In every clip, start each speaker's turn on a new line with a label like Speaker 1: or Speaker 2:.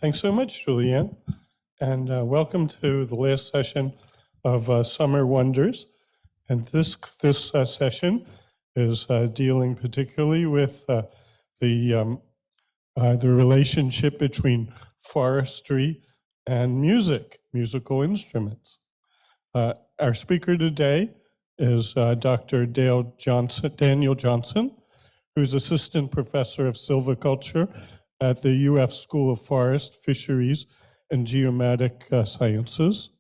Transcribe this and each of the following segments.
Speaker 1: Thanks so much, Julianne, and welcome to the last session of Summer Wonders. And this session is dealing particularly with the relationship between forestry and musical instruments. Our speaker today is Dr. Daniel Johnson, who's assistant professor of silviculture at the UF School of Forest, Fisheries, and Geomatic Sciences.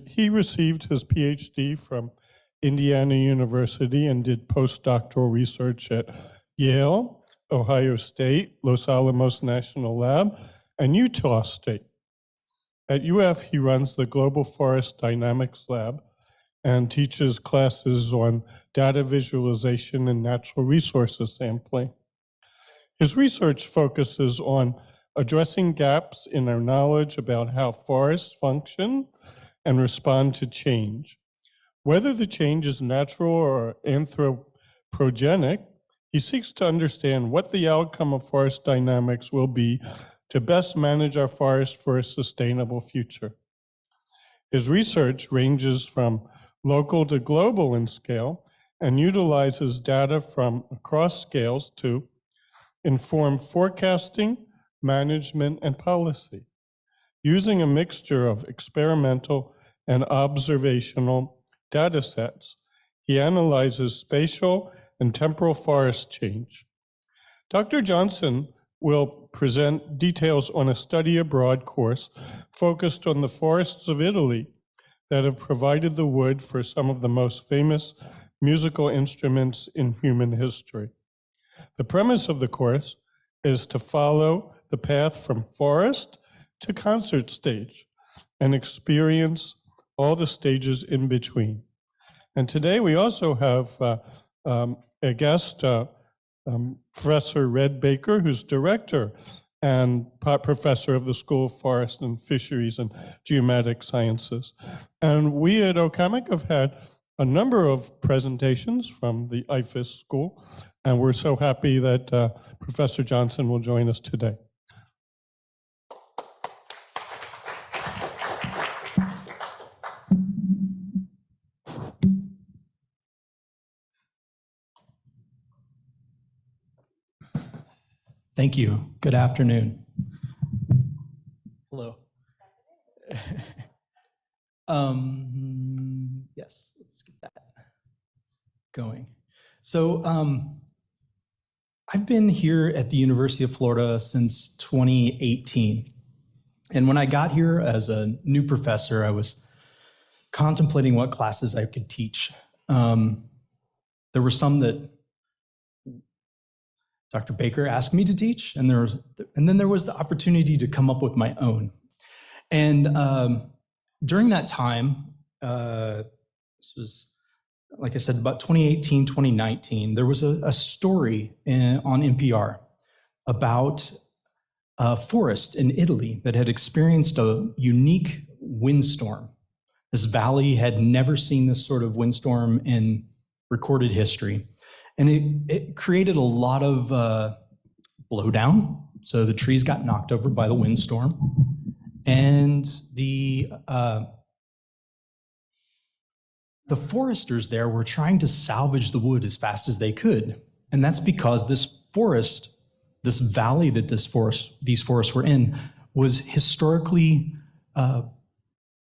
Speaker 1: He received his PhD from Indiana University and did postdoctoral research at Yale, Ohio State, Los Alamos National Lab, and Utah State. At UF, he runs the Global Forest Dynamics Lab and teaches classes on data visualization and natural resources sampling. His research focuses on addressing gaps in our knowledge about how forests function and respond to change. Whether the change is natural or anthropogenic, he seeks to understand what the outcome of forest dynamics will be to best manage our forests for a sustainable future. His research ranges from local to global in scale and utilizes data from across scales to inform forecasting, management, and policy. Using a mixture of experimental and observational data sets, he analyzes spatial and temporal forest change. Dr. Johnson will present details on a study abroad course focused on the forests of Italy that have provided the wood for some of the most famous musical instruments in human history. The premise of the course is to follow the path from forest to concert stage and experience all the stages in between. And today we also have a guest, Professor Red Baker, who's director and professor of the School of Forest and Fisheries and Geomatic Sciences. And we at OCAMIC have had a number of presentations from the IFAS school, and we're so happy that Professor Johnson will join us today.
Speaker 2: Thank you. Good afternoon. Hello. Yes, let's get that going. So I've been here at the University of Florida since 2018. And when I got here as a new professor, I was contemplating what classes I could teach. There were some that Dr. Baker asked me to teach, and then there was the opportunity to come up with my own. And during that time, this was, like I said, about 2018, 2019, there was a story on NPR about a forest in Italy that had experienced a unique windstorm. This valley had never seen this sort of windstorm in recorded history. And it created a lot of blowdown. So the trees got knocked over by the windstorm. And the foresters there were trying to salvage the wood as fast as they could. And that's because this forest, this valley that these forests were in, was historically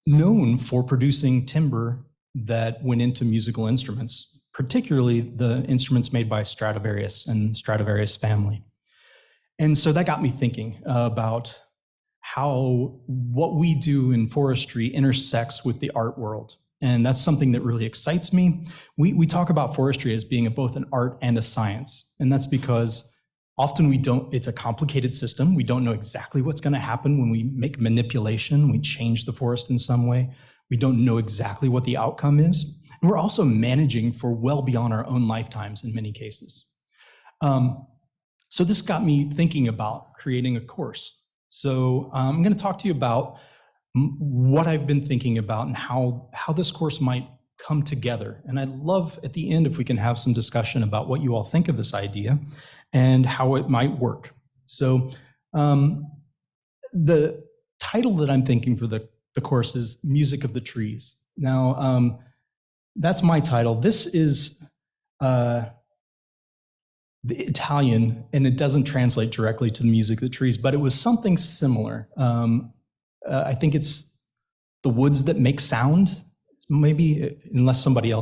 Speaker 2: known for producing timber that went into musical instruments, particularly the instruments made by Stradivarius and Stradivarius family. And so that got me thinking about how what we do in forestry intersects with the art world. And that's something that really excites me. We talk about forestry as being both an art and a science. And that's because often it's a complicated system. We don't know exactly what's going to happen when we make manipulation, we change the forest in some way. We don't know exactly what the outcome is. And we're also managing for well beyond our own lifetimes in many cases. So this got me thinking about creating a course. So I'm going to talk to you about what I've been thinking about and how this course might come together. And I'd love at the end if we can have some discussion about what you all think of this idea and how it might work. So the title that I'm thinking for the course is Music of the Trees. Now, that's my title. This is the Italian, and it doesn't translate directly to the music of the trees, but it was something similar. I think it's the woods that make sound, maybe, unless somebody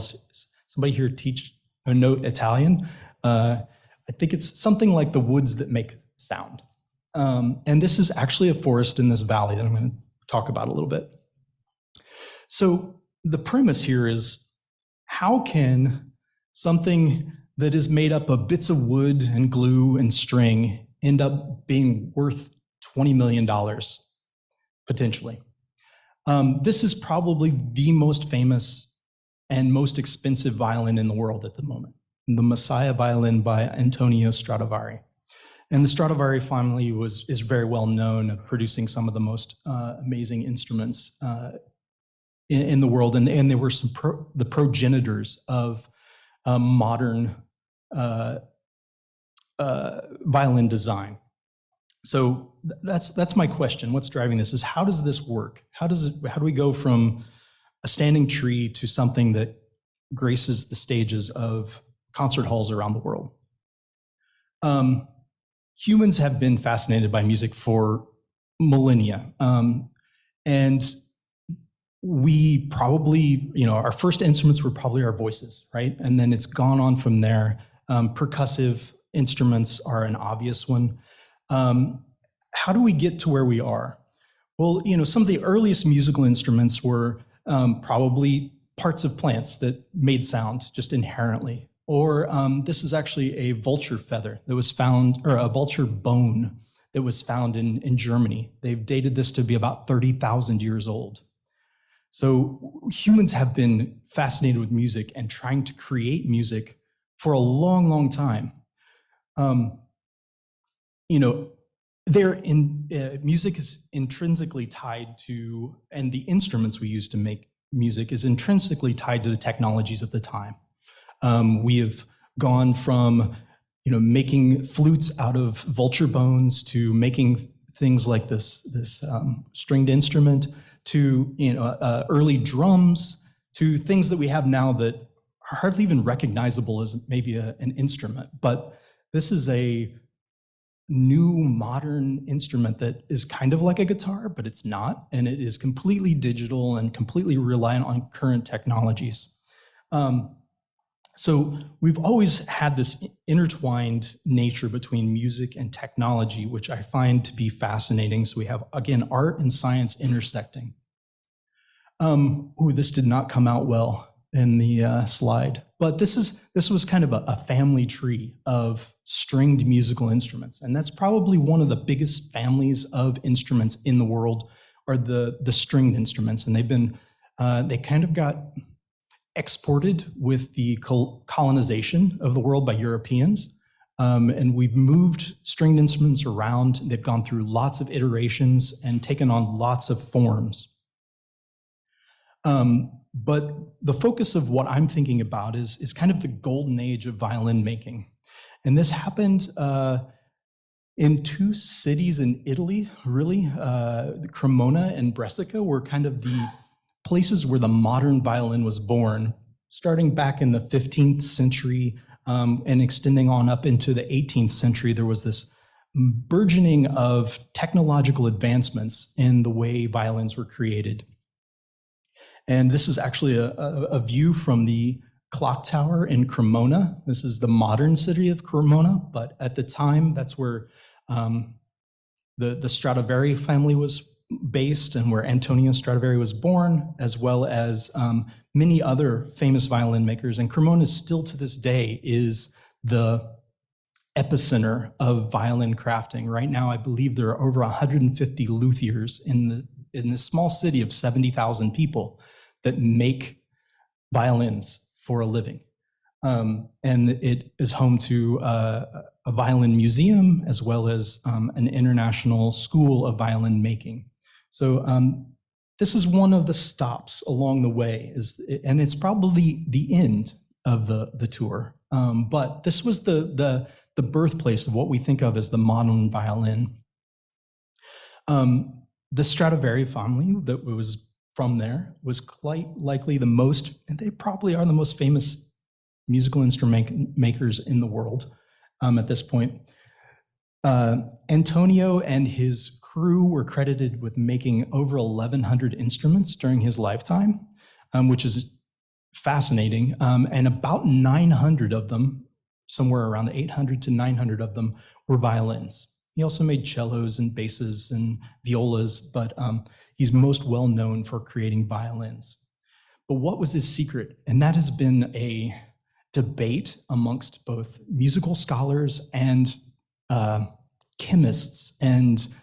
Speaker 2: here teach or know Italian. I think it's something like the woods that make sound. And this is actually a forest in this valley that I'm going to talk about a little bit. So the premise here is, how can something that is made up of bits of wood and glue and string end up being worth $20 million, potentially? This is probably the most famous and most expensive violin in the world at the moment, the Messiah violin by Antonio Stradivari. And the Stradivari family is very well known at producing some of the most amazing instruments in the world, and they were the progenitors of modern violin design. So that's my question. What's driving this is, how does this work? How do we go from a standing tree to something that graces the stages of concert halls around the world? Humans have been fascinated by music for millennia, and we probably, our first instruments were probably our voices, right? And then it's gone on from there. Percussive instruments are an obvious one. How do we get to where we are? Well, some of the earliest musical instruments were probably parts of plants that made sound just inherently. Or this is actually a vulture feather that was found, or a vulture bone that was found in Germany. They've dated this to be about 30,000 years old. So humans have been fascinated with music and trying to create music for a long, long time. Music is intrinsically tied to, and the instruments we use to make music is intrinsically tied to the technologies of the time. We have gone from, making flutes out of vulture bones to making things like this stringed instrument, to early drums, to things that we have now that are hardly even recognizable as maybe an instrument. But this is a new modern instrument that is kind of like a guitar, but it's not, and it is completely digital and completely reliant on current technologies. So we've always had this intertwined nature between music and technology, which I find to be fascinating. So we have, again, art and science intersecting. This did not come out well in the slide, but this was kind of a family tree of stringed musical instruments. And that's probably one of the biggest families of instruments in the world, are the stringed instruments. And they kind of got exported with the colonization of the world by Europeans. And we've moved stringed instruments around. They've gone through lots of iterations and taken on lots of forms. But the focus of what I'm thinking about is kind of the golden age of violin making. And this happened in two cities in Italy, really. Cremona and Brescia were kind of the places where the modern violin was born, starting back in the 15th century and extending on up into the 18th century. There was this burgeoning of technological advancements in the way violins were created. And this is actually a view from the clock tower in Cremona. This is the modern city of Cremona, but at the time, that's where the Stradivari family was based and where Antonio Stradivari was born, as well as many other famous violin makers. And Cremona still to this day is the epicenter of violin crafting. Right now, I believe there are over 150 luthiers in this small city of 70,000 people that make violins for a living. And it is home to a violin museum, as well as an international school of violin making. So this is one of the stops along the way, and it's probably the end of the tour. But this was the birthplace of what we think of as the modern violin. The Stradivari family that was from there was quite likely the most, and they probably are the most famous musical instrument makers in the world at this point. Antonio and his crew were credited with making over 1,100 instruments during his lifetime, which is fascinating. And about 900 of them, somewhere around 800 to 900 of them, were violins. He also made cellos and basses and violas, but he's most well known for creating violins. But what was his secret? And that has been a debate amongst both musical scholars and chemists and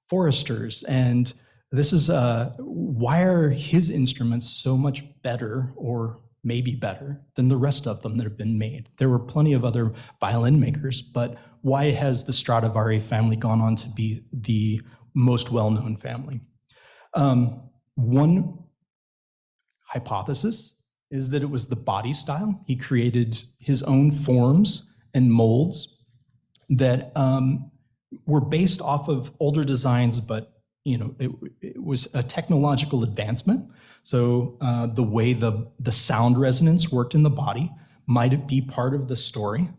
Speaker 2: foresters. And this is why are his instruments so much better, or maybe better, than the rest of them that have been made? There were plenty of other violin makers, but why has the Stradivari family gone on to be the most well-known family? One hypothesis is that it was the body style. He created his own forms and molds that were based off of older designs, but it was a technological advancement. So the way the sound resonance worked in the body might be part of the story.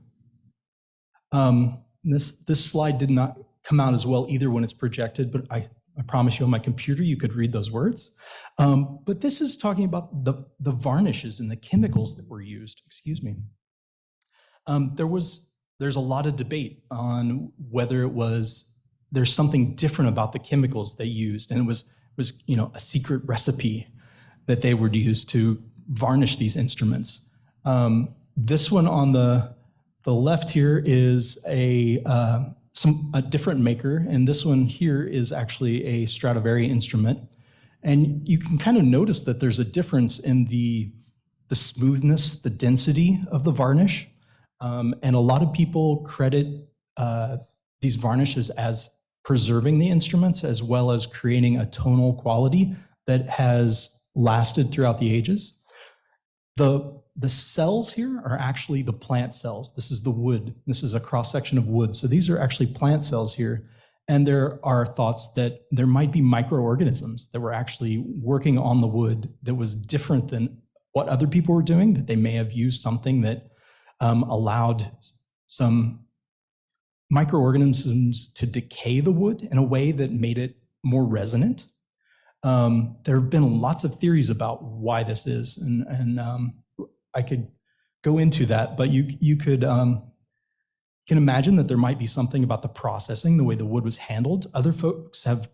Speaker 2: This slide did not come out as well either when it's projected, but I promise you on my computer you could read those words. But this is talking about the varnishes and the chemicals that were used. Excuse me. There's a lot of debate on whether there's something different about the chemicals they used, and it was a secret recipe that they would use to varnish these instruments. This one on the left here is a different maker, and this one here is actually a Stradivari instrument. And you can kind of notice that there's a difference in the smoothness, the density of the varnish. And a lot of people credit these varnishes as preserving the instruments as well as creating a tonal quality that has lasted throughout the ages. The cells here are actually the plant cells. This is the wood. This is a cross-section of wood. So these are actually plant cells here. And there are thoughts that there might be microorganisms that were actually working on the wood that was different than what other people were doing, that they may have used something that allowed some microorganisms to decay the wood in a way that made it more resonant. There have been lots of theories about why this is, and I could go into that, but you could can imagine that there might be something about the processing, the way the wood was handled. Other folks have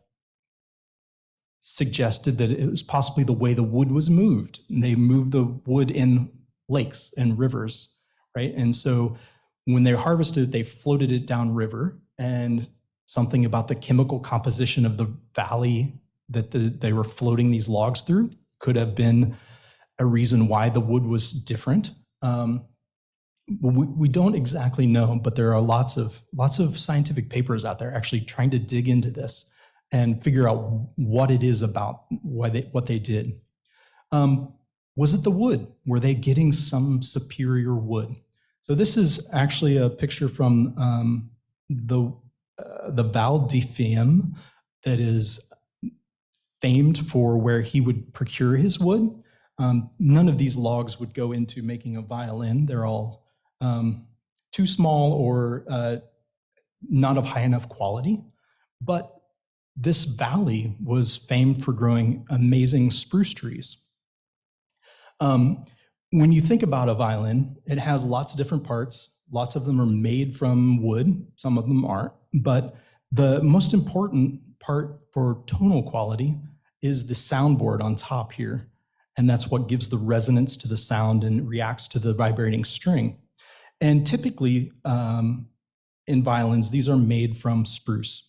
Speaker 2: suggested that it was possibly the way the wood was moved. And they moved the wood in lakes and rivers, right? And so when they harvested it, they floated it downriver, and something about the chemical composition of the valley that they were floating these logs through could have been a reason why the wood was different. We don't exactly know, but there are lots of scientific papers out there actually trying to dig into this and figure out what it is about what they did. Was it the wood? Were they getting some superior wood? So this is actually a picture from the Val di Fiemme that is famed for where he would procure his wood. None of these logs would go into making a violin. They're all too small or not of high enough quality. But this valley was famed for growing amazing spruce trees. When you think about a violin, it has lots of different parts. Lots of them are made from wood. Some of them aren't. But the most important part for tonal quality is the soundboard on top here. And that's what gives the resonance to the sound and reacts to the vibrating string. And typically in violins, these are made from spruce.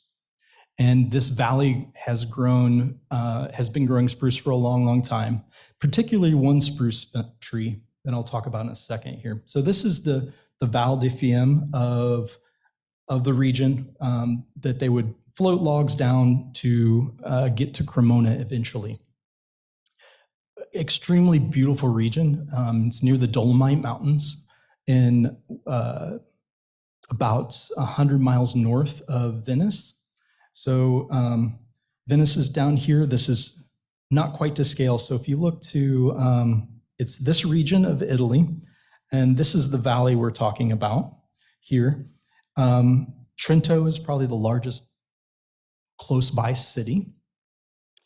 Speaker 2: And this valley has been growing spruce for a long, long time, particularly one spruce tree that I'll talk about in a second here. So this is the Val di Fiemme of the region that they would float logs down to get to Cremona eventually. Extremely beautiful region. It's near the Dolomite Mountains in about 100 miles north of Venice. So Venice is down here. This is not quite to scale. So if you look to, it's this region of Italy, and this is the valley we're talking about here. Trento is probably the largest close by city,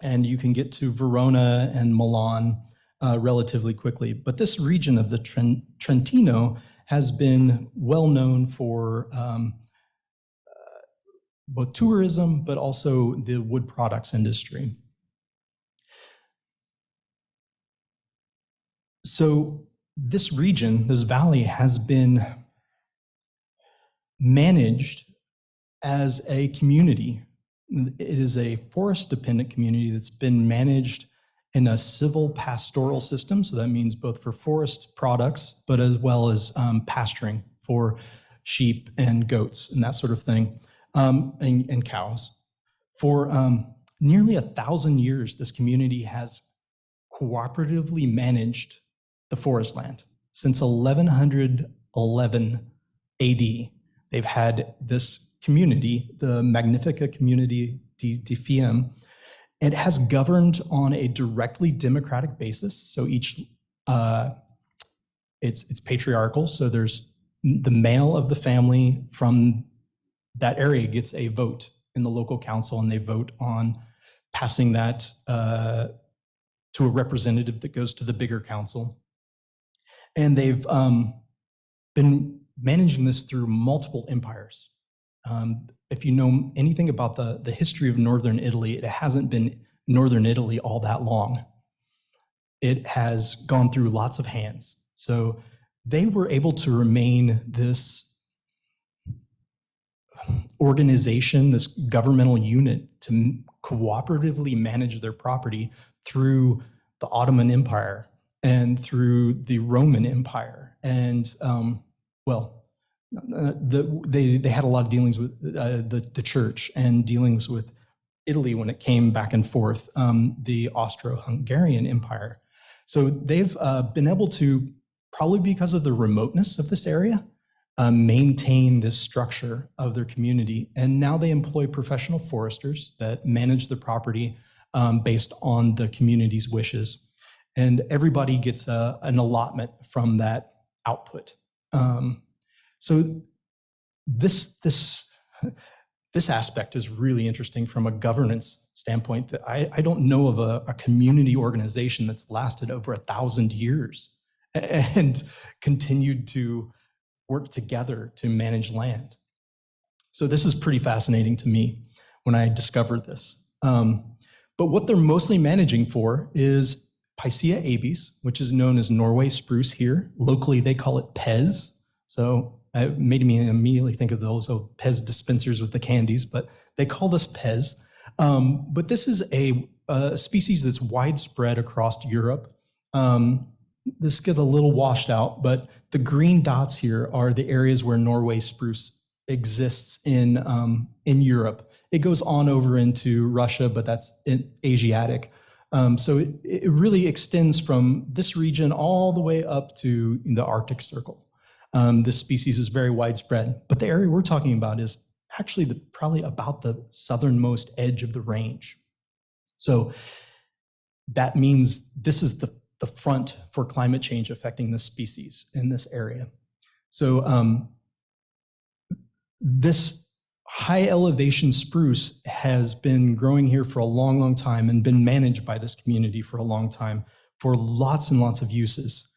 Speaker 2: and you can get to Verona and Milan relatively quickly. But this region of the Trentino has been well known for both tourism, but also the wood products industry. So this region, this valley, has been managed as a community. It is a forest-dependent community that's been managed in a civil pastoral system. So that means both for forest products, but as well as pasturing for sheep and goats and that sort of thing, and cows. For nearly 1,000 years, this community has cooperatively managed the forest land. Since 1111 AD, they've had this community, the Magnifica Community di Fiemme. It has governed on a directly democratic basis. So each, it's patriarchal. So there's the male of the family from that area gets a vote in the local council, and they vote on passing that to a representative that goes to the bigger council. And they've been managing this through multiple empires. If you know anything about the history of Northern Italy, it hasn't been Northern Italy all that long. It has gone through lots of hands. So they were able to remain this organization, this governmental unit, to cooperatively manage their property through the Ottoman Empire and through the Roman Empire. And they had a lot of dealings with the church and dealings with Italy when it came back and forth, the Austro-Hungarian Empire. So they've been able to, probably because of the remoteness of this area, maintain this structure of their community. And now they employ professional foresters that manage the property based on the community's wishes. And everybody gets an allotment from that output. So this aspect is really interesting from a governance standpoint. That I don't know of a community organization that's lasted over 1,000 years and continued to work together to manage land. So this is pretty fascinating to me when I discovered this. But what they're mostly managing for is Picea abies, which is known as Norway spruce here. Locally, they call it Pez. So it made me immediately think of those Pez dispensers with the candies, but they call this Pez. But this is a species that's widespread across Europe. This gets a little washed out, but the green dots here are the areas where Norway spruce exists in Europe. It goes on over into Russia, but that's Asiatic. So it really extends from this region all the way up to the Arctic Circle. This species is very widespread, but the area we're talking about is actually probably about the southernmost edge of the range. So that means this is the front for climate change affecting this species in this area. So this high elevation spruce has been growing here for a long, long time and been managed by this community for a long time for lots and lots of uses.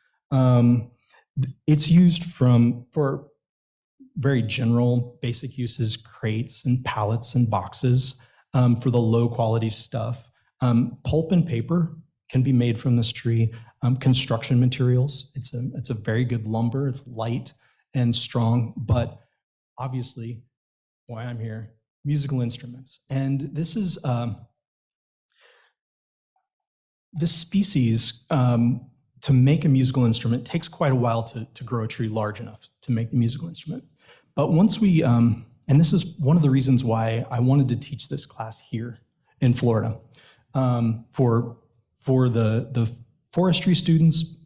Speaker 2: It's used for very general basic uses, crates and pallets and boxes for the low quality stuff. Pulp and paper can be made from this tree. Construction materials, it's a very good lumber. It's light and strong, but obviously why I'm here, musical instruments. And this is, this species, to make a musical instrument takes quite a while to grow a tree large enough to make the musical instrument. But once we, and this is one of the reasons why I wanted to teach this class here in Florida, for the forestry students,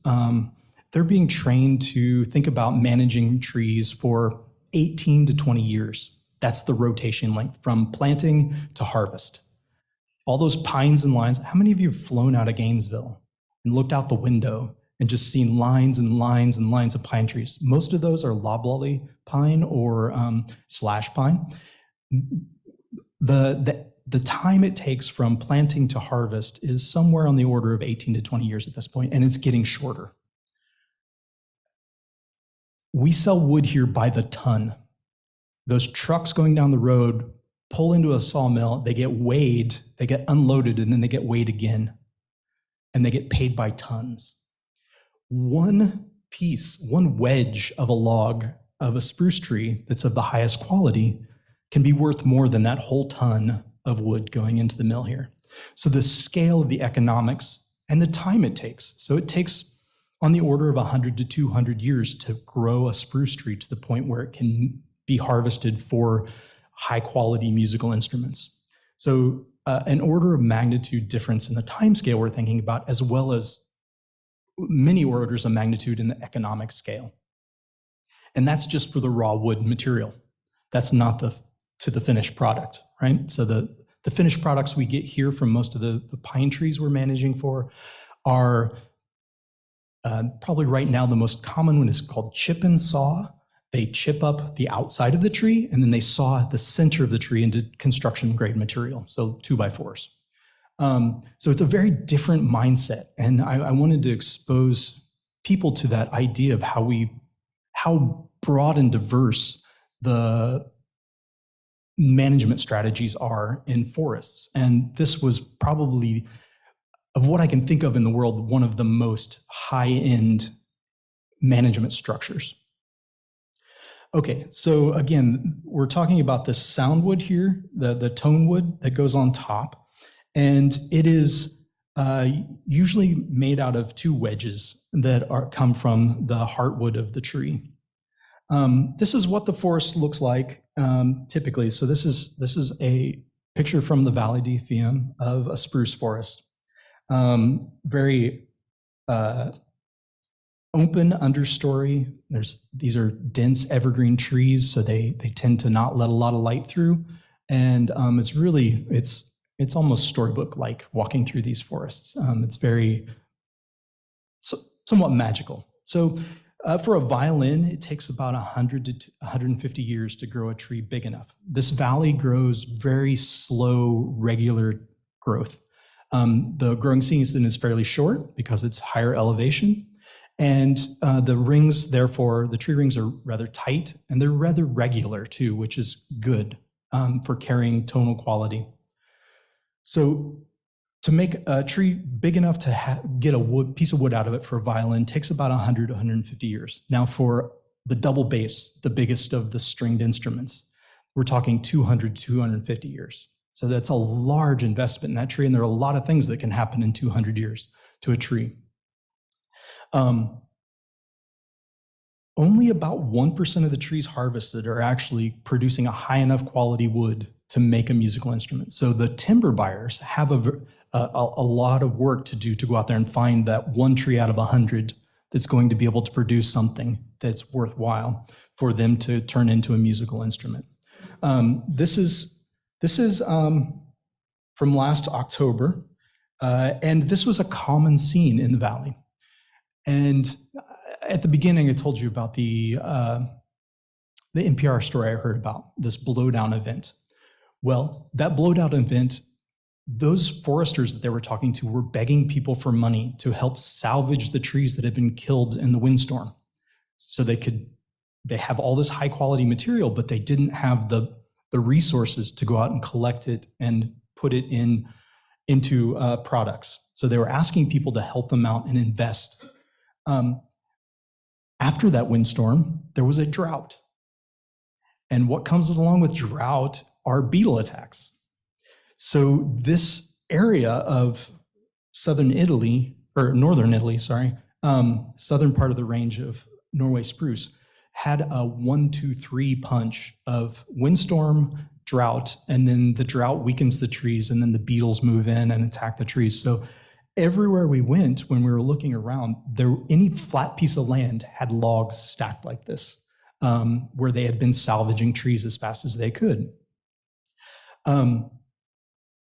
Speaker 2: they're being trained to think about managing trees for 18 to 20 years. That's the rotation length from planting to harvest. all those pines and lines. How many of you have flown out of Gainesville and looked out the window and just seen lines and lines and lines of pine trees? Most of those are loblolly pine or slash pine. The time it takes from planting to harvest is somewhere on the order of 18 to 20 years at this point, and it's getting shorter. We sell wood here by the ton. Those trucks going down the road pull into a sawmill, they get weighed, they get unloaded, and then they get weighed again, and they get paid by tons. One piece, one wedge of a log of a spruce tree that's of the highest quality can be worth more than that whole ton of wood going into the mill here. So the scale of the economics and the time it takes. So it takes on the order of 100 to 200 years to grow a spruce tree to the point where it can be harvested for high quality musical instruments. So an order of magnitude difference in the time scale we're thinking about, as well as many orders of magnitude in the economic scale. And that's just for the raw wood material. That's not to the finished product, right? So the finished products we get here from most of the pine trees we're managing for are probably right now the most common one is called chip and saw. They chip up the outside of the tree and then they saw the center of the tree into construction grade material, so 2x4s. So it's a very different mindset. And I wanted to expose people to that idea of how broad and diverse the management strategies are in forests. And this was probably, of what I can think of in the world, one of the most high-end management structures. Okay, so again, we're talking about this soundwood here, the tone wood that goes on top, and it is usually made out of two wedges that come from the heartwood of the tree. This is what the forest looks like typically. So this is a picture from the Valley di Fiemme of a spruce forest. Very open understory. These are dense evergreen trees, so they tend to not let a lot of light through. And it's almost storybook-like walking through these forests. It's very somewhat magical. So for a violin, it takes about 100 to 150 years to grow a tree big enough. This valley grows very slow, regular growth. The growing season is fairly short because it's higher elevation. And the rings, therefore, the tree rings are rather tight and they're rather regular too, which is good for carrying tonal quality. So to make a tree big enough to get a piece of wood out of it for a violin takes about 100 to 150 years. Now for the double bass, the biggest of the stringed instruments, we're talking 200 to 250 years. So that's a large investment in that tree, and there are a lot of things that can happen in 200 years to a tree. Only about 1% of the trees harvested are actually producing a high enough quality wood to make a musical instrument. So the timber buyers have a lot of work to do to go out there and find that one tree out of 100 that's going to be able to produce something that's worthwhile for them to turn into a musical instrument. This is from last October, and this was a common scene in the valley. And at the beginning, I told you about the NPR story I heard about, this blowdown event. Well, that blowdown event, those foresters that they were talking to were begging people for money to help salvage the trees that had been killed in the windstorm. So they have all this high quality material, but they didn't have the resources to go out and collect it and put it into products. So they were asking people to help them out and invest. After that windstorm, there was a drought. And what comes along with drought are beetle attacks. So this area of southern Italy, or northern Italy, sorry, southern part of the range of Norway spruce, had a 1, 2, 3 punch of windstorm, drought, and then the drought weakens the trees, and then the beetles move in and attack the trees. So everywhere we went when we were looking around, any flat piece of land had logs stacked like this, where they had been salvaging trees as fast as they could.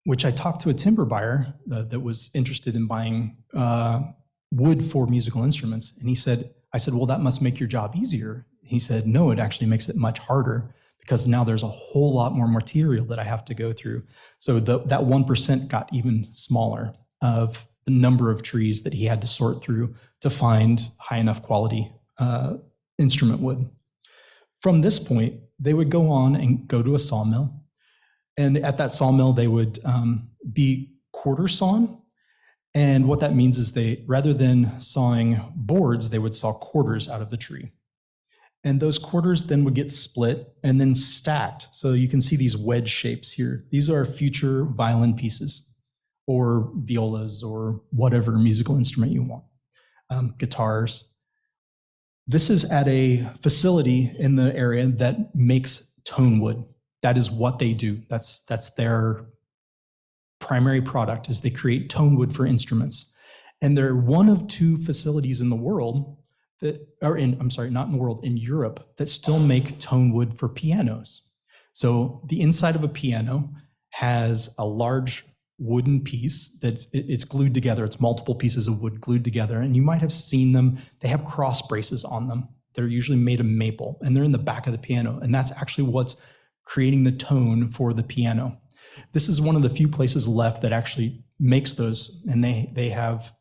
Speaker 2: which I talked to a timber buyer that was interested in buying wood for musical instruments. And I said, well, that must make your job easier. He said, no, it actually makes it much harder because now there's a whole lot more material that I have to go through. So that 1% got even smaller of the number of trees that he had to sort through to find high enough quality instrument wood. From this point, they would go on and go to a sawmill. And at that sawmill, they would be quarter sawn. And what that means is rather than sawing boards, they would saw quarters out of the tree. And those quarters then would get split and then stacked. So you can see these wedge shapes here. These are future violin pieces or violas or whatever musical instrument you want, guitars. This is at a facility in the area that makes tone wood. That is what they do. That's their primary product, is they create tone wood for instruments. And they're one of 2 facilities in the world that are not in the world, in Europe, that still make tone wood for pianos. So the inside of a piano has a large wooden piece it's glued together. It's multiple pieces of wood glued together. And you might have seen them. They have cross braces on them. They're usually made of maple, and they're in the back of the piano. And that's actually what's creating the tone for the piano. This is one of the few places left that actually makes those, and they have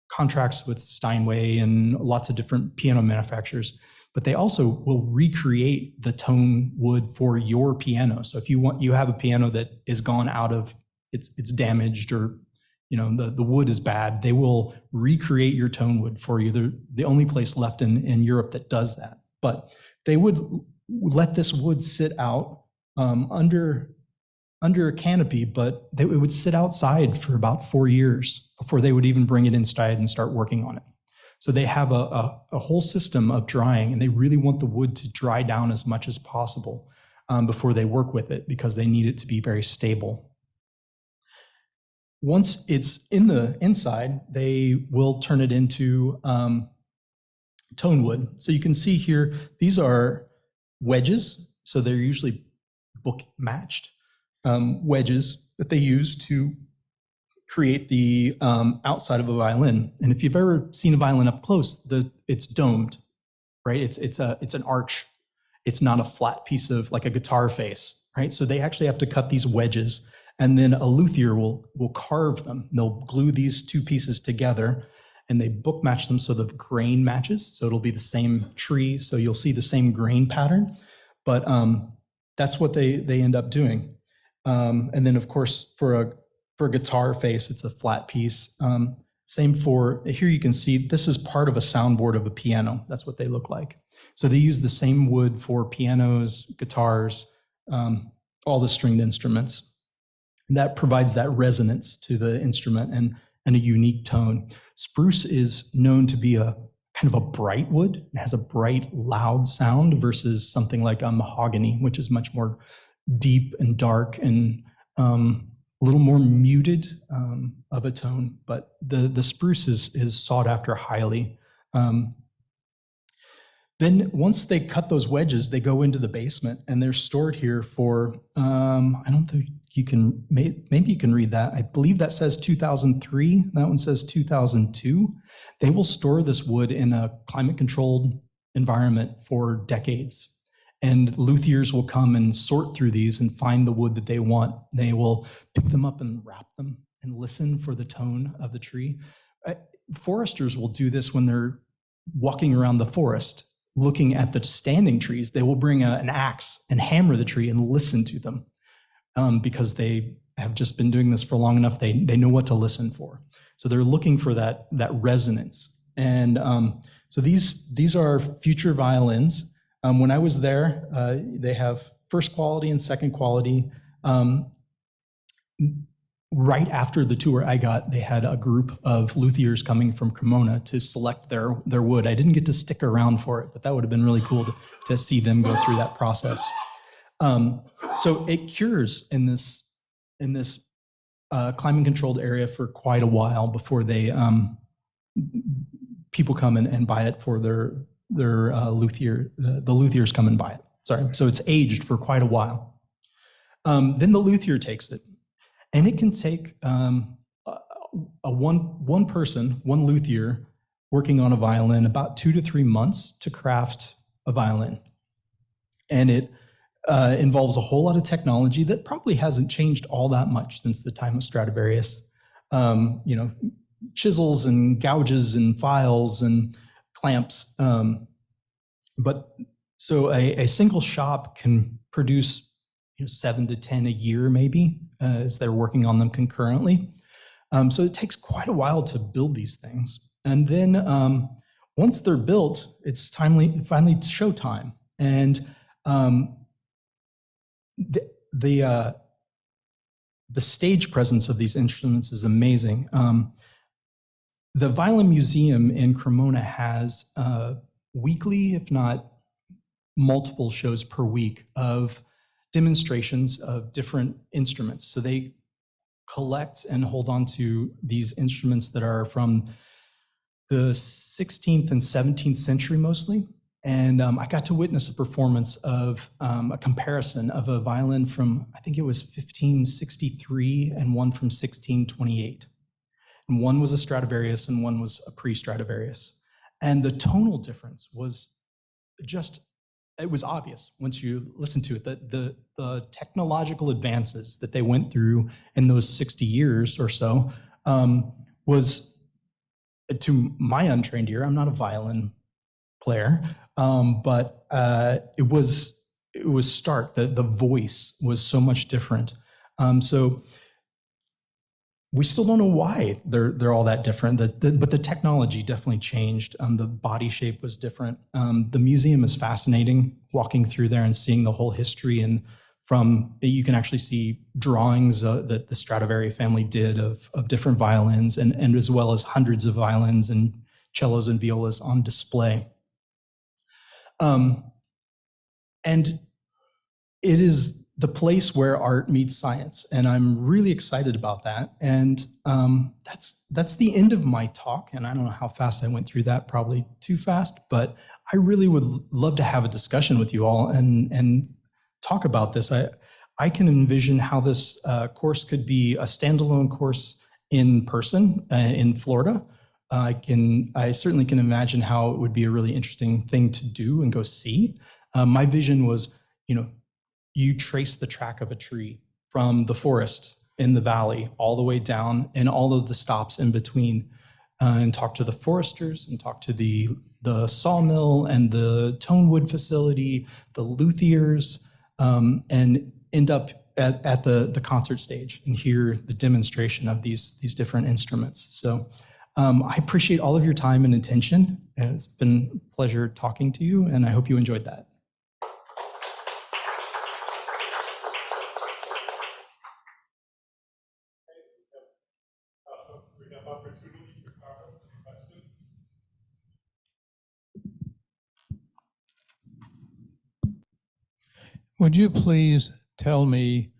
Speaker 2: contracts with Steinway and lots of different piano manufacturers, but they also will recreate the tone wood for your piano. So if you have a piano that is gone out of, it's damaged, or the wood is bad, they will recreate your tone wood for you. They're the only place left in Europe that does that. But they would let this wood sit out under a canopy, but it would sit outside for about 4 years before they would even bring it inside and start working on it. So they have a whole system of drying, and they really want the wood to dry down as much as possible before they work with it, because they need it to be very stable. Once it's in the inside, they will turn it into tone wood. So you can see here, these are wedges. So they're usually book matched wedges that they use to create the outside of a violin. And if you've ever seen a violin up close, it's domed, right? It's an arch. It's not a flat piece of, like a guitar face, right? So they actually have to cut these wedges, and then a luthier will carve them. They'll glue these 2 pieces together, and they book match them so the grain matches. So it'll be the same tree. So you'll see the same grain pattern, but that's what they end up doing. And then of course, for a guitar face, it's a flat piece. Same for, here you can see, this is part of a soundboard of a piano. That's what they look like. So they use the same wood for pianos, guitars, all the stringed instruments. And that provides that resonance to the instrument and a unique tone. Spruce is known to be a kind of a bright wood. It has a bright, loud sound versus something like a mahogany, which is much more deep and dark and a little more muted of a tone. But the spruce is sought after highly. Then once they cut those wedges, they go into the basement, and they're stored here for, I don't think you can, maybe you can read that. I believe that says 2003. That one says 2002. They will store this wood in a climate-controlled environment for decades. And luthiers will come and sort through these and find the wood that they want. They will pick them up and wrap them and listen for the tone of the tree. Foresters will do this when they're walking around the forest, looking at the standing trees. They will bring an axe and hammer the tree and listen to them because they have just been doing this for long enough. They know what to listen for. So they're looking for that resonance. And so these are future violins. When I was there, they have first quality and second quality. Right after the tour I got, they had a group of luthiers coming from Cremona to select their wood. I didn't get to stick around for it, but that would have been really cool to see them go through that process. So it cures in this climate-controlled area for quite a while before they people come and buy it for their luthier. The luthiers come and buy it. Sorry. So it's aged for quite a while. Then the luthier takes it. And it can take one person, one luthier, working on a violin about 2 to 3 months to craft a violin. And it involves a whole lot of technology that probably hasn't changed all that much since the time of Stradivarius. Chisels and gouges and files and clamps. But so a single shop can produce 7 to 10 a year maybe as they're working on them concurrently. So it takes quite a while to build these things. And then once they're built, it's finally showtime. And the stage presence of these instruments is amazing. The Violin Museum in Cremona has weekly, if not multiple shows per week of demonstrations of different instruments. So they collect and hold on to these instruments that are from the 16th and 17th century mostly. And I got to witness a performance of a comparison of a violin from, I think it was 1563 and one from 1628. And one was a Stradivarius and one was a pre-Stradivarius. And the tonal difference was it was obvious once you listen to it, that the technological advances that they went through in those 60 years or so was, to my untrained ear, I'm not a violin player, but it was stark. The voice was so much different. So we still don't know why they're all that different, but the technology definitely changed. The body shape was different. The museum is fascinating, walking through there and seeing the whole history. And you can actually see drawings that the Stradivari family did of different violins, and as well as hundreds of violins and cellos and violas on display. And it is the place where art meets science, and I'm really excited about that. And that's the end of my talk, and I don't know how fast I went through that, probably too fast, but I really would love to have a discussion with you all and talk about this. I can envision how this course could be a standalone course in person in Florida. I certainly can imagine how it would be a really interesting thing to do and go see. My vision was, you trace the track of a tree from the forest in the valley all the way down, and all of the stops in between, and talk to the foresters and talk to the sawmill and the tonewood facility, the luthiers, and end up at the concert stage and hear the demonstration of these different instruments. So I appreciate all of your time and attention. And it's been a pleasure talking to you, and I hope you enjoyed that.
Speaker 1: We have opportunity for comments and questions.
Speaker 3: Would you please tell me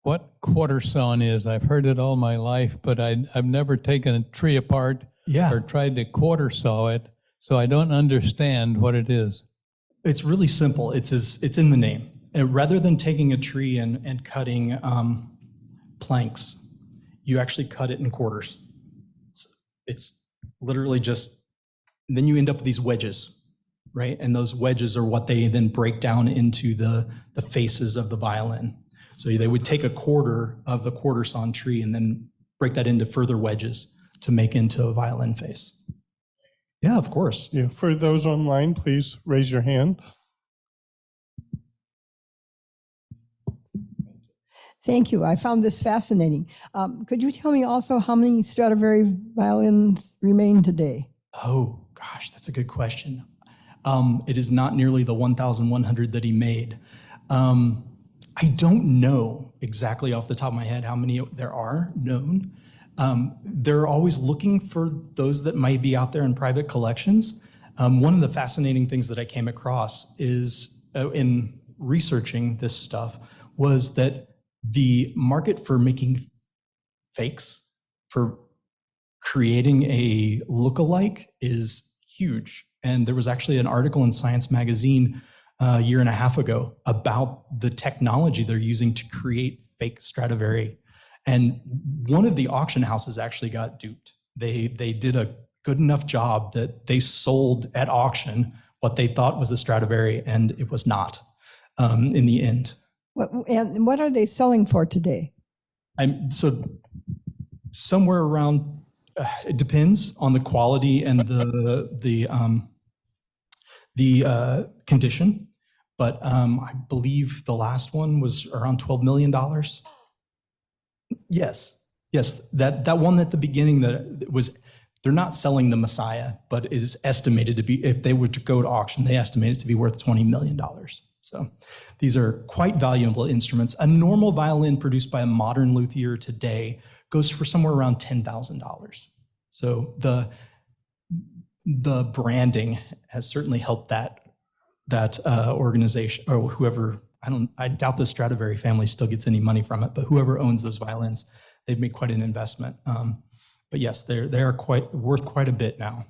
Speaker 3: what quarter sawn is? I've heard it all my life, but I've never taken a tree apart or tried to quarter saw it, so I don't understand what it is.
Speaker 2: It's really simple. It's in the name. And rather than taking a tree and cutting planks, you actually cut it in quarters. It's literally then you end up with these wedges, right? And those wedges are what they then break down into the faces of the violin. So they would take a quarter of the quarter sawn tree and then break that into further wedges to make into a violin face. Yeah, of course.
Speaker 1: Yeah, for those online, please raise your hand.
Speaker 4: Thank you. I found this fascinating. Could you tell me also how many Stradivari violins remain today?
Speaker 2: Oh, gosh, that's a good question. It is not nearly the 1,100 that he made. I don't know exactly off the top of my head how many there are known. They're always looking for those that might be out there in private collections. One of the fascinating things that I came across is in researching this stuff was that the market for making fakes, for creating a look-alike, is huge. And there was actually an article in Science Magazine a year and a half ago about the technology they're using to create fake Stradivari. And one of the auction houses actually got duped. They did a good enough job that they sold at auction what they thought was a Stradivari, and it was not in the end.
Speaker 4: What are they selling for today?
Speaker 2: So somewhere around, it depends on the quality and the condition, but I believe the last one was around $12 million. Yes, that one at the beginning that was, they're not selling the Messiah, but is estimated to be, if they were to go to auction, they estimate it to be worth $20 million. So these are quite valuable instruments. A normal violin produced by a modern luthier today goes for somewhere around $10,000. So the branding has certainly helped that organization, or whoever, I doubt the Stradivari family still gets any money from it, but whoever owns those violins, they've made quite an investment. But yes, they are worth quite a bit now.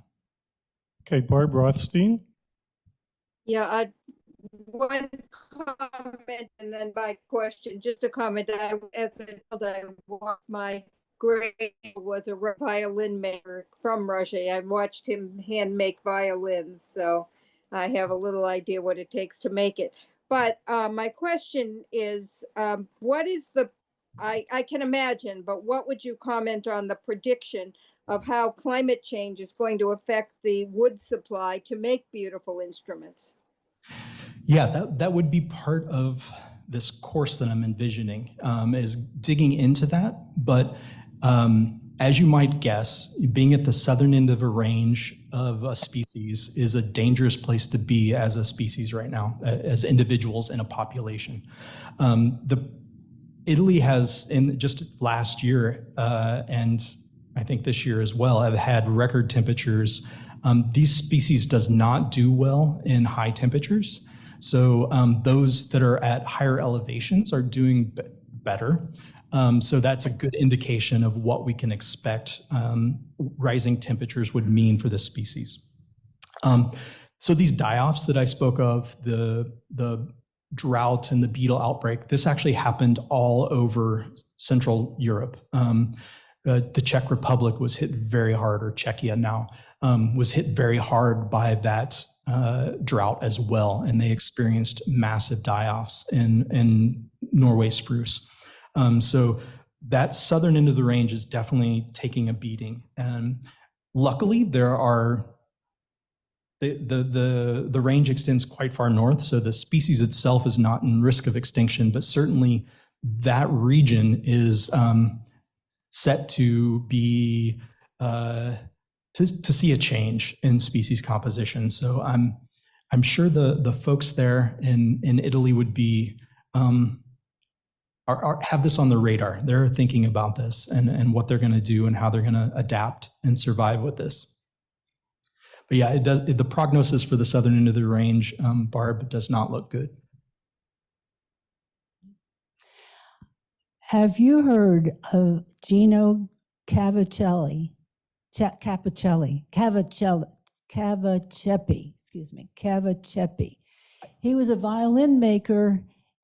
Speaker 1: Okay, Barb Rothstein.
Speaker 5: Yeah, one comment and then my question. Just a comment. As a child, my great was a violin maker from Russia. I watched him hand make violins, so I have a little idea what it takes to make it. But my question is, what is I can imagine, but what would you comment on the prediction of how climate change is going to affect the wood supply to make beautiful instruments?
Speaker 2: Yeah, that would be part of this course that I'm envisioning, is digging into that. But as you might guess, being at the southern end of a range of a species is a dangerous place to be as a species right now, as individuals in a population. Italy has, in just last year, and I think this year as well, have had record temperatures. These species does not do well in high temperatures. So those that are at higher elevations are doing better. So that's a good indication of what we can expect rising temperatures would mean for this species. So these die-offs that I spoke of, the drought and the beetle outbreak, this actually happened all over Central Europe. The Czech Republic was hit very hard, or Czechia now, was hit very hard by that drought as well. And they experienced massive die-offs in Norway spruce. So that southern end of the range is definitely taking a beating. And luckily there are, the range extends quite far north, so the species itself is not in risk of extinction, but certainly that region is set to be to see a change in species composition. So I'm sure the folks there in Italy would be have this on the radar. They're thinking about this and what they're going to do and how they're going to adapt and survive with this. But yeah, the prognosis for the southern end of the range, Barb, does not look good.
Speaker 6: Have you heard of Gino Cavacelli? Cavaceppi. He was a violin maker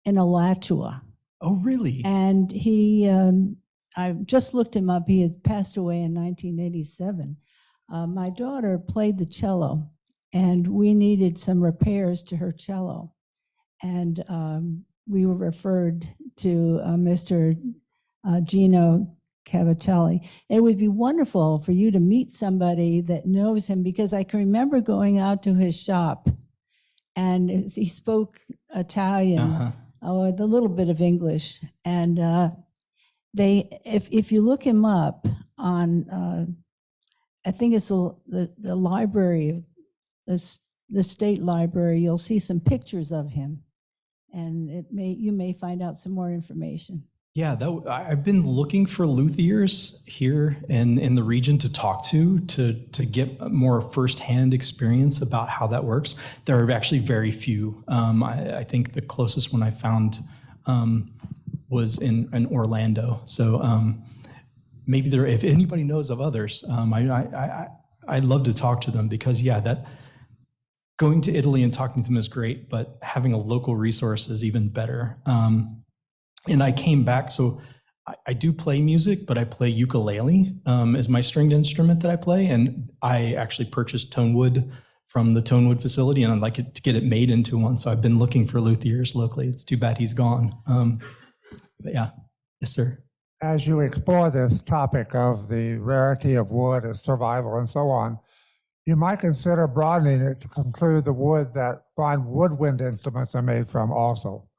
Speaker 6: in Alachua.
Speaker 2: Oh, really?
Speaker 6: And I just looked him up. He had passed away in 1987. My daughter played the cello, and we needed some repairs to her cello. And we were referred to Mr. Gino Cavacelli. It would be wonderful for you to meet somebody that knows him, because I can remember going out to his shop, and he spoke Italian, with a little bit of English. And if you look him up on, I think it's the library, the state library, you'll see some pictures of him, and you may find out some more information.
Speaker 2: Yeah, I've been looking for luthiers here in the region to talk to get more firsthand experience about how that works. There are actually very few. I think the closest one I found was in Orlando. So maybe if anybody knows of others, I'd love to talk to them, because that going to Italy and talking to them is great, but having a local resource is even better. And I came back, so I do play music, but I play ukulele as my stringed instrument that I play. And I actually purchased Tonewood from the Tonewood facility, and I'd like to get it made into one. So I've been looking for luthiers locally. It's too bad he's gone. But yeah, yes, sir.
Speaker 7: As you explore this topic of the rarity of wood and survival and so on, you might consider broadening it to conclude the wood that fine woodwind instruments are made from also,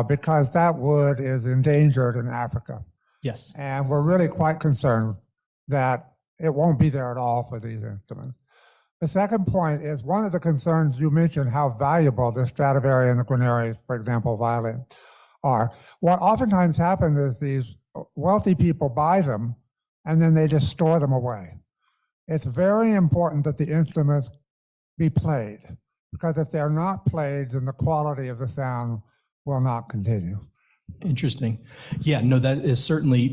Speaker 7: because that wood is endangered in Africa.
Speaker 2: Yes.
Speaker 7: And we're really quite concerned that it won't be there at all for these instruments. The second point is one of the concerns you mentioned, how valuable the Stradivari and the Guarneri, for example, violin are. What oftentimes happens is these wealthy people buy them and then they just store them away. It's very important that the instruments be played, because if they're not played, then the quality of the sound will not continue.
Speaker 2: Interesting. Yeah, no, that is certainly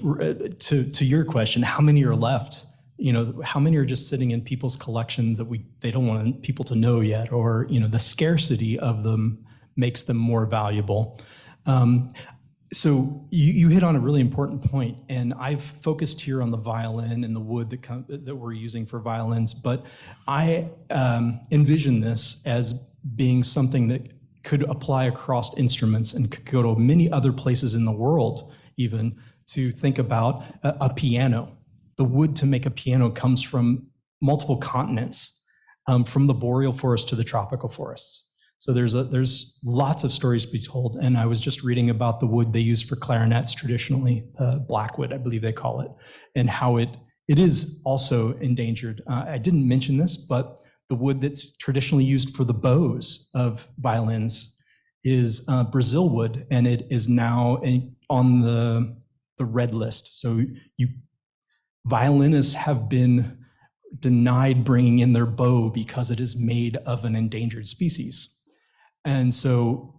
Speaker 2: to your question, how many are left? You know, how many are just sitting in people's collections that they don't want people to know yet, or, you know, the scarcity of them makes them more valuable. So you hit on a really important point, and I've focused here on the violin and the wood that we're using for violins, but I envision this as being something that could apply across instruments and could go to many other places in the world, even to think about a piano. The wood to make a piano comes from multiple continents, from the boreal forest to the tropical forests. So there's lots of stories to be told. And I was just reading about the wood they use for clarinets traditionally, blackwood, I believe they call it, and how it is also endangered. I didn't mention this, but the wood that's traditionally used for the bows of violins is Brazil wood, and it is now on the red list. So violinists have been denied bringing in their bow because it is made of an endangered species. And so,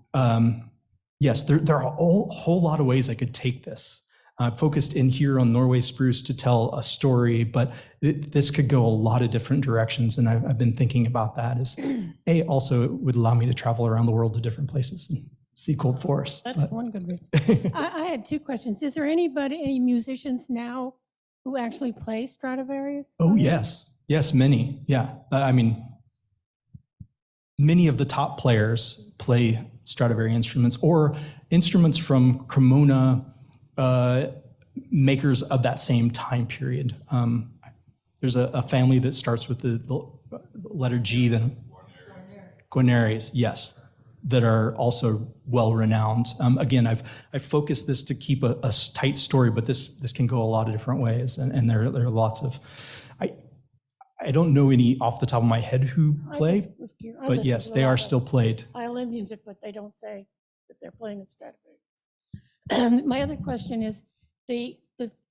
Speaker 2: yes, there are a whole lot of ways I could take this. Focused in here on Norway spruce to tell a story, but this could go a lot of different directions. And I've been thinking about that as, also it would allow me to travel around the world to different places and see cold forests.
Speaker 8: That's one good reason. I had two questions. Is there any musicians now who actually play Stradivarius?
Speaker 2: Oh, yes. Yes, many. Yeah. I mean, many of the top players play Stradivari instruments or instruments from Cremona makers of that same time period. There's a family that starts with the letter G, then Guarneris, yes, that are also well renowned. Again, I've focused this to keep a tight story, but this can go a lot of different ways, and there are lots of. I don't know any off the top of my head who play, but yes, they are still played.
Speaker 8: Violin music, but they don't say that they're playing at Stradivarius. My other question is, the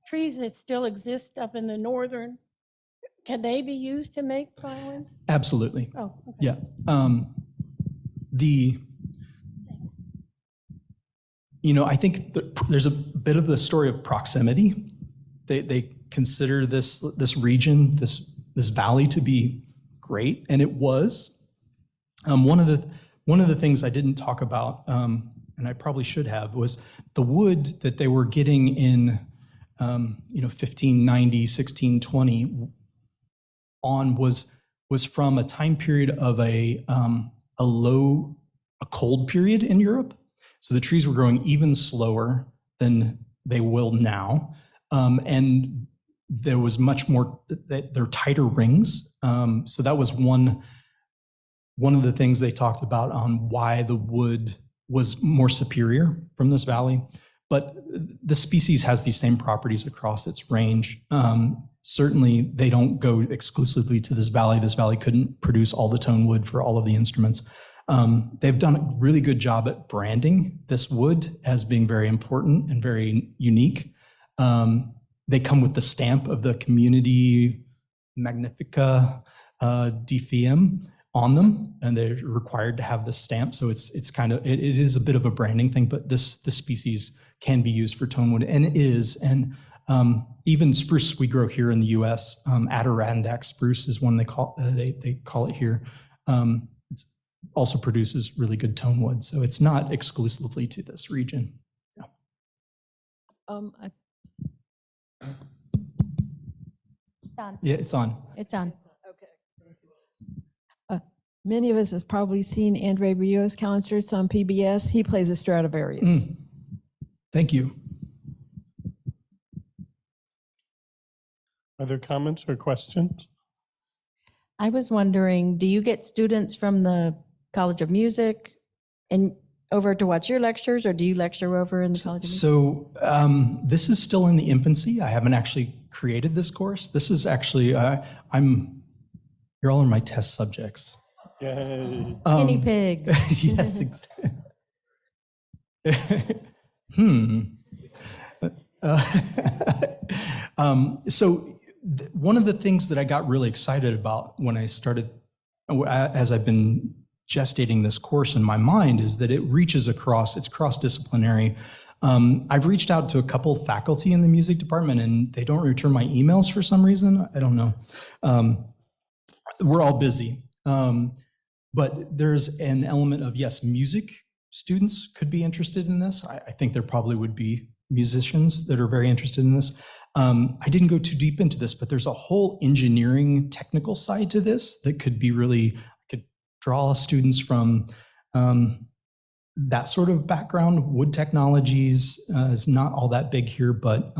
Speaker 8: trees that still exist up in the northern, can they be used to make violins?
Speaker 2: Absolutely.
Speaker 8: Oh, okay.
Speaker 2: Yeah.
Speaker 8: Thanks.
Speaker 2: I think there's a bit of the story of proximity. They consider this region, this valley to be great, and it was. One of the things I didn't talk about, and I probably should have, was the wood that they were getting in 1590, 1620 on was from a time period of a cold period in Europe. So the trees were growing even slower than they will now, and there was much more. They're tighter rings. So that was one of the things they talked about on why the wood was more superior from this valley. But the species has these same properties across its range. Certainly, they don't go exclusively to this valley. This valley couldn't produce all the tone wood for all of the instruments. They've done a really good job at branding this wood as being very important and very unique. They come with the stamp of the Community Magnifica DFM on them, and they're required to have this stamp. So it's kind of, it is a bit of a branding thing, but this species can be used for tone wood, and it is. And even spruce we grow here in the U.S., Adirondack spruce is one they call it here. It also produces really good tone wood, so it's not exclusively to this region. Yeah.
Speaker 9: On.
Speaker 2: Yeah, it's on.
Speaker 9: It's on.
Speaker 4: Many of us has probably seen Andre Rios concerts on PBS. He plays a Stradivarius.
Speaker 2: Thank you.
Speaker 1: Other comments or questions?
Speaker 9: I was wondering, do you get students from the College of Music and over to watch your lectures, or do you lecture over in the College of Music?
Speaker 2: So this is still in the infancy. I haven't actually created this course. This is actually, you're all in my test subjects.
Speaker 1: Yay.
Speaker 9: Guinea pigs.
Speaker 2: Yes. One of the things that I got really excited about when I started, as I've been gestating this course in my mind, is that it reaches across, it's cross-disciplinary. I've reached out to a couple faculty in the music department and they don't return my emails for some reason. I don't know. We're all busy. But there's an element of, yes, music students could be interested in this. I think there probably would be musicians that are very interested in this. I didn't go too deep into this, but there's a whole engineering technical side to this that could be really, could draw students from that sort of background. Wood technologies is not all that big here, but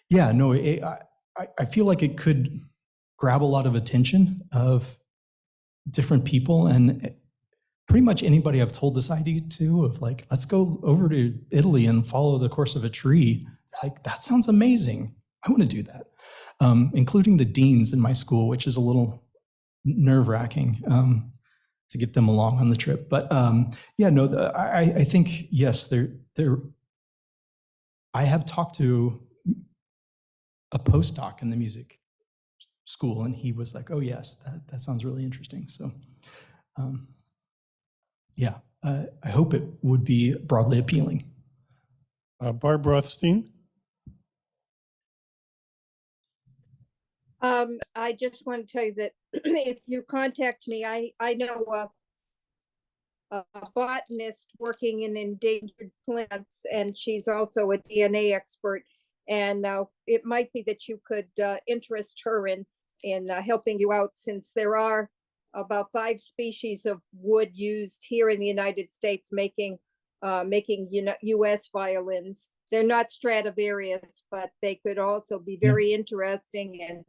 Speaker 2: yeah, no, I feel like it could grab a lot of attention of different people, and pretty much anybody I've told this idea to, of like, let's go over to Italy and follow the course of a tree. Like, that sounds amazing. I want to do that. Including the deans in my school, which is a little nerve-wracking to get them along on the trip. But yeah, no, I think, yes, I have talked to a postdoc in the music school, and he was like, oh yes, that sounds really interesting. So yeah, I hope it would be broadly appealing.
Speaker 1: Barb Rothstein.
Speaker 5: I just want to tell you that if you contact me, I know a botanist working in endangered plants, and she's also a DNA expert. And it might be that you could interest her in helping you out, since there are about 5 species of wood used here in the United States making U.S. violins. They're not Stradivarius, but they could also be very interesting and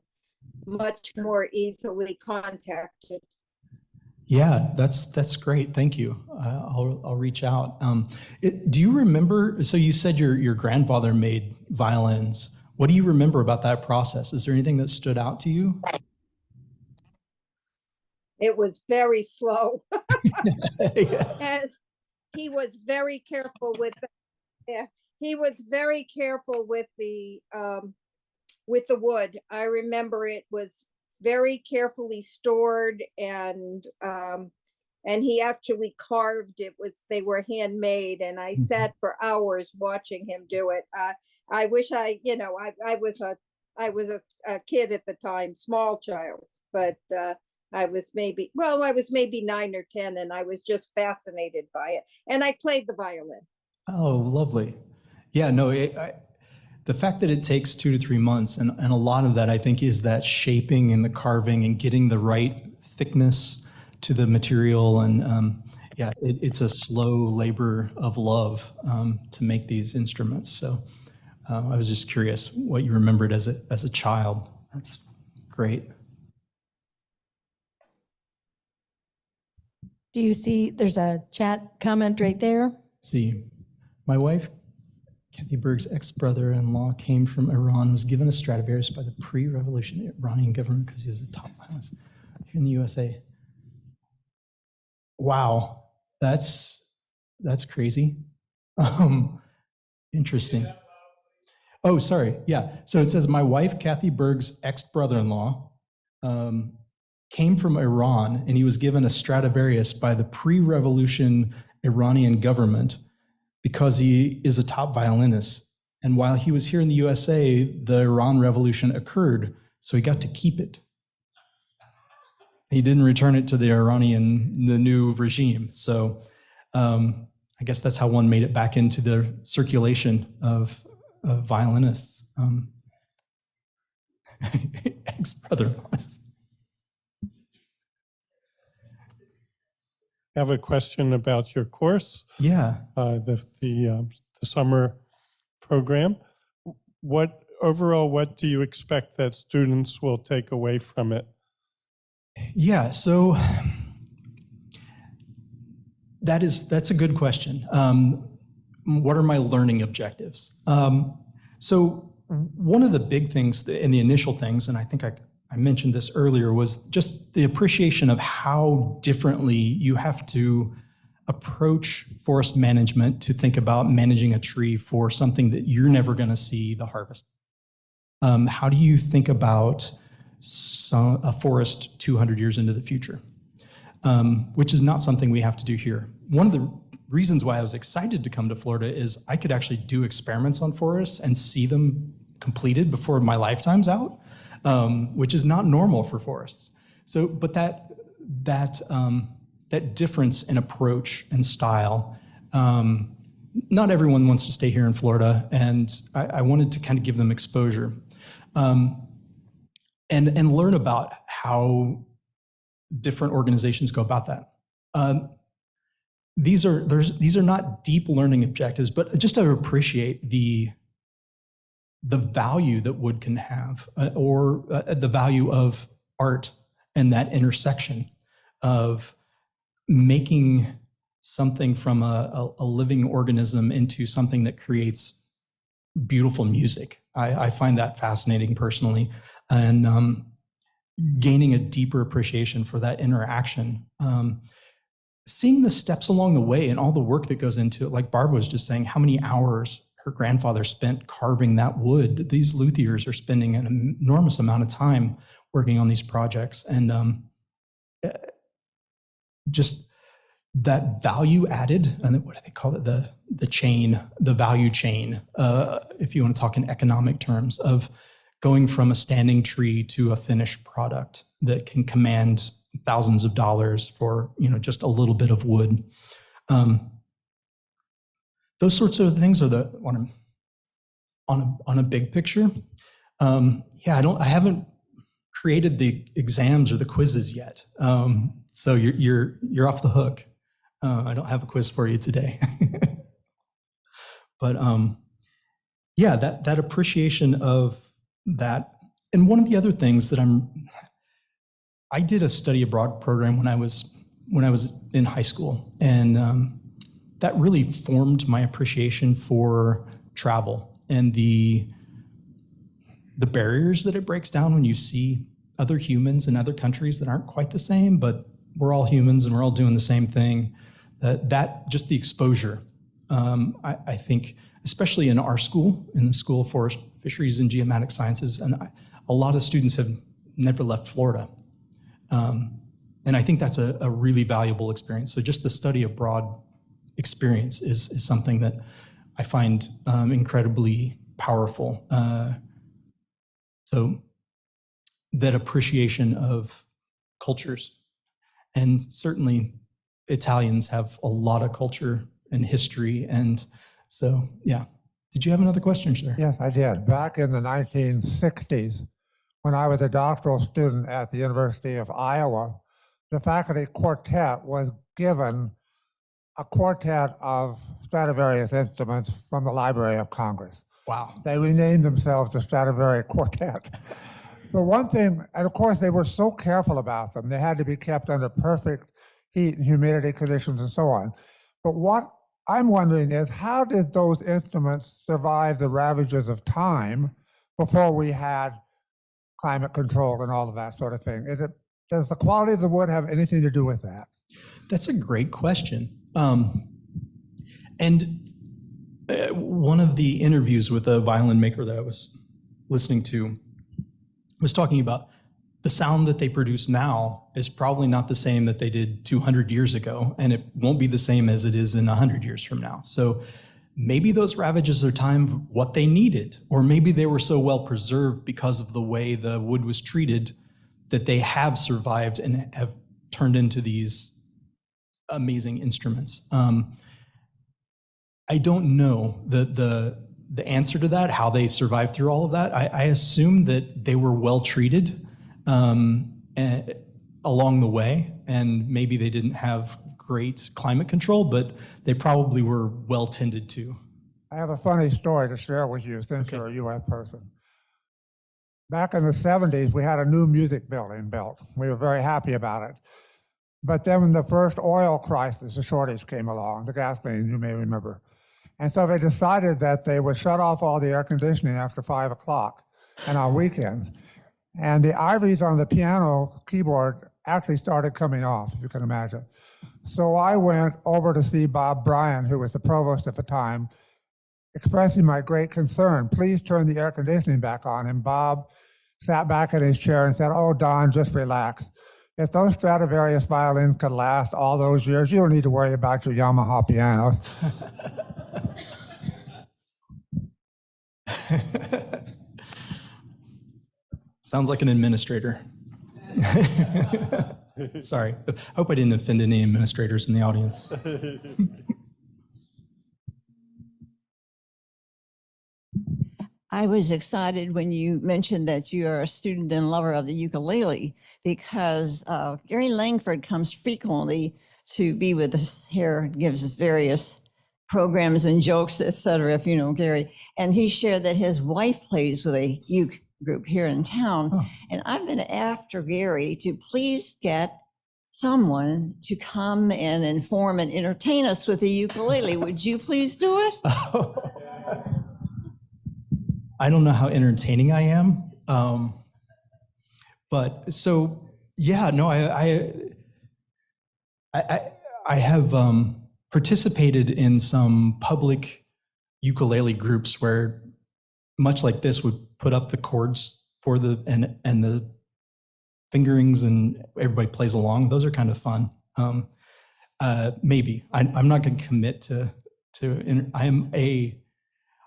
Speaker 5: much more easily contacted.
Speaker 2: Yeah, that's great. Thank you. I'll reach out. Do you remember? So you said your grandfather made violins. What do you remember about that process? Is there anything that stood out to you?
Speaker 5: It was very slow.
Speaker 2: Yeah.
Speaker 5: And he was very careful with. He was very careful with the wood. I remember it was very carefully stored, and he actually carved it. They were handmade, and I sat for hours watching him do it. I wish I was a kid at the time, small child, but I was maybe 9 or 10, and I was just fascinated by it. And I played the violin.
Speaker 2: Oh, lovely. Yeah, no, the fact that it takes 2 to 3 months, and a lot of that, I think, is that shaping and the carving and getting the right thickness to the material. And yeah, it's a slow labor of love to make these instruments. So I was just curious what you remembered as a child. That's great.
Speaker 9: Do you see, there's a chat comment right there?
Speaker 2: See, my wife, Kathy Berg's ex-brother-in-law, came from Iran, was given a Stradivarius by the pre-revolution Iranian government because he was a top violinist here in the USA. Wow, that's crazy. Interesting. Oh, sorry. Yeah. So it says, my wife, Kathy Berg's ex-brother-in-law, came from Iran, and he was given a Stradivarius by the pre-revolution Iranian government because he is a top violinist. And while he was here in the USA, the Iran Revolution occurred, so he got to keep it. He didn't return it to the new regime. So I guess that's how one made it back into the circulation of violinists. Ex-brother-in-laws.
Speaker 1: I have a question about your course,
Speaker 2: Yeah.
Speaker 1: the summer program. What do you expect that students will take away from it?
Speaker 2: Yeah, so that's a good question. What are my learning objectives? So one of the big things and the initial things, and I think I mentioned this earlier, was just the appreciation of how differently you have to approach forest management to think about managing a tree for something that you're never going to see the harvest. How do you think about a forest 200 years into the future? Which is not something we have to do here. One of the reasons why I was excited to come to Florida is I could actually do experiments on forests and see them completed before my lifetime's out, which is not normal for forests. So, but that difference in approach and style, not everyone wants to stay here in Florida, and I wanted to kind of give them exposure, and learn about how different organizations go about that. These are not deep learning objectives, but just to appreciate the value that wood can have, or the value of art and that intersection of making something from a living organism into something that creates beautiful music. I find that fascinating personally, and gaining a deeper appreciation for that interaction. Seeing the steps along the way and all the work that goes into it, like Barbara was just saying, how many hours her grandfather spent carving that wood. These luthiers are spending an enormous amount of time working on these projects, and just that value added, and what do they call it? The chain, the value chain, if you want to talk in economic terms, of going from a standing tree to a finished product that can command thousands of dollars for, just a little bit of wood. Those sorts of things are on a big picture. I haven't created the exams or the quizzes yet. So you're off the hook. I don't have a quiz for you today. But that appreciation of that. And one of the other things that I did a study abroad program when I was in high school, and that really formed my appreciation for travel and the barriers that it breaks down when you see other humans in other countries that aren't quite the same, but we're all humans and we're all doing the same thing. That just the exposure, I think, especially in our school, in the School of Forest, Fisheries, and Geomatic Sciences, and a lot of students have never left Florida. And I think that's a really valuable experience. So just the study abroad experience is something that I find incredibly powerful. So that appreciation of cultures, and certainly Italians have a lot of culture and history. And so, yeah. Did you have another question, sir?
Speaker 7: Yes, I did. Back in the 1960s, when I was a doctoral student at the University of Iowa, the faculty quartet was given a quartet of Stradivarius instruments from the Library of Congress.
Speaker 2: Wow.
Speaker 7: They renamed themselves the Stradivari Quartet. But one thing, and of course they were so careful about them, they had to be kept under perfect heat and humidity conditions and so on. But what I'm wondering is, how did those instruments survive the ravages of time before we had climate control and all of that sort of thing? Does the quality of the wood have anything to do with that?
Speaker 2: That's a great question. And one of the interviews with a violin maker that I was listening to was talking about the sound that they produce now is probably not the same that they did 200 years ago, and it won't be the same as it is in 100 years from now. So maybe those ravages are time what they needed, or maybe they were so well preserved because of the way the wood was treated that they have survived and have turned into these amazing instruments. I don't know. the answer to that, how they survived through all of that. I assume that they were well treated along the way, and maybe they didn't have great climate control, but they probably were well tended to.
Speaker 7: I have a funny story to share with you since you're a UF person. Back in the 70s, we had a new music building built. We were very happy about it. But then when the first oil crisis, the shortage came along, the gasoline, you may remember. And so they decided that they would shut off all the air conditioning after 5 o'clock and on weekends. And the ivories on the piano keyboard actually started coming off, if you can imagine. So I went over to see Bob Bryan, who was the provost at the time, expressing my great concern. Please turn the air conditioning back on. And Bob sat back in his chair and said, "Oh, Don, just relax. If those Stradivarius violins could last all those years, you don't need to worry about your Yamaha pianos."
Speaker 2: Sounds like an administrator. Sorry. Hope I didn't offend any administrators in the audience.
Speaker 10: I was excited when you mentioned that you are a student and lover of the ukulele, because Gary Langford comes frequently to be with us here, gives us various programs and jokes, etc., if you know Gary. And he shared that his wife plays with a uke group here in town. Oh. And I've been after Gary to please get someone to come and inform and entertain us with the ukulele. Would you please do it?
Speaker 2: I don't know how entertaining I am, but so yeah, no, I have participated in some public ukulele groups where, much like this, would put up the chords for the and the fingerings, and everybody plays along. Those are kind of fun. Maybe I'm not going to commit to.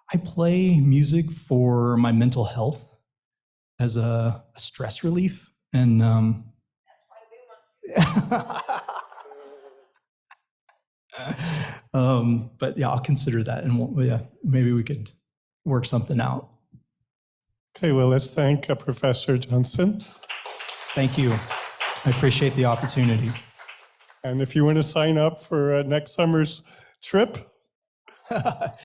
Speaker 2: I play music for my mental health as a stress relief, and but yeah, I'll consider that, and yeah, maybe we could work something out.
Speaker 1: Okay, well, let's thank Professor Johnson.
Speaker 2: Thank you. I appreciate the opportunity.
Speaker 1: And if you want to sign up for next summer's trip,